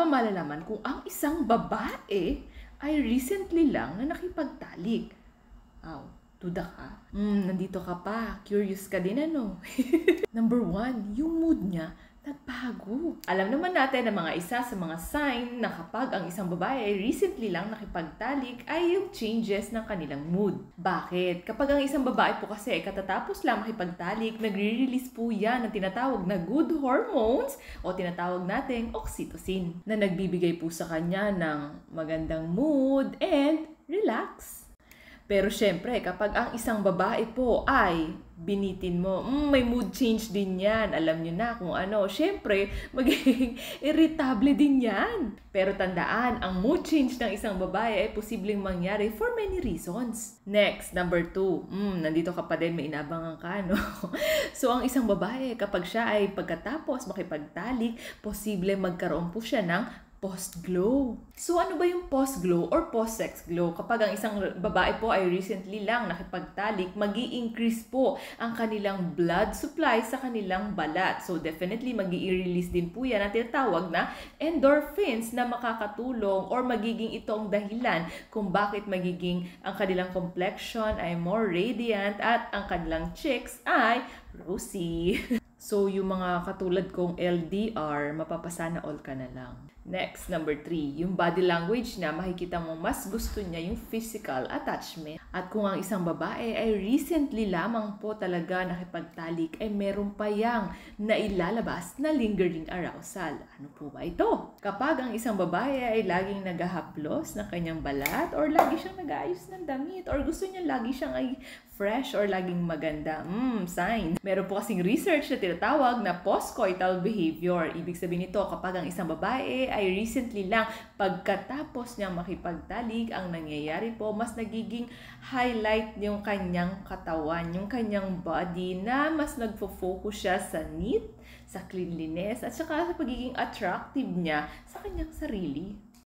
ba malalaman kung ang isang babae ay recently lang na nakipagtalik? Duda ka? Nandito ka pa. Curious ka din ano? Number 1, yung mood niya nagbago. Alam naman natin na isa sa mga sign na kapag ang isang babae ay recently lang nakipagtalik ay yung changes ng kanilang mood. Bakit? Kapag ang isang babae po kasi katatapos lang makipagtalik, nagre-release po yan ng tinatawag na good hormones o tinatawag nating oxytocin na nagbibigay po sa kanya ng magandang mood and relax. Pero syempre, kapag ang isang babae po ay binitin mo, may mood change din yan. Alam nyo na kung ano. Syempre, magiging irritable din yan. Pero tandaan, ang mood change ng isang babae ay posibleng mangyari for many reasons. Next, number 2. Nandito ka pa din, may inabangan ka, no? So, ang isang babae, kapag siya ay pagkatapos makipagtalik, posible magkaroon po siya ng post-glow. So, ano ba yung post-glow or post-sex glow? Kapag ang isang babae po ay recently lang nakipagtalik, magi-increase po ang kanilang blood supply sa kanilang balat. So, definitely magi-release din po yan ang tinatawag na endorphins na makakatulong or magiging itong dahilan kung bakit magiging ang kanilang complexion ay more radiant at ang kanilang cheeks ay rosy. So, yung mga katulad kong LDR, mapapasana all ka na lang. Next, number 3, yung body language niya, makikita mo mas gusto niya yung physical attachment. At kung ang isang babae ay recently lamang po talaga nakipagtalik, ay meron pa yang nailalabas na lingering arousal. Ano po ba ito? Kapag ang isang babae ay laging naghahaplos ng kanyang balat or lagi siyang nag-aayos ng damit or gusto niya lagi siyang ay fresh or laging maganda, sign. Meron po kasing research na tinatawag na postcoital behavior. Ibig sabihin nito, kapag ang isang babae ay recently lang pagkatapos niyang makipagtalik, ang nangyayari po, mas nagiging highlight yung kanyang katawan, yung kanyang body na mas nagfo-focus siya sa neat, sa cleanliness, at saka sa pagiging attractive niya sa kanyang sarili.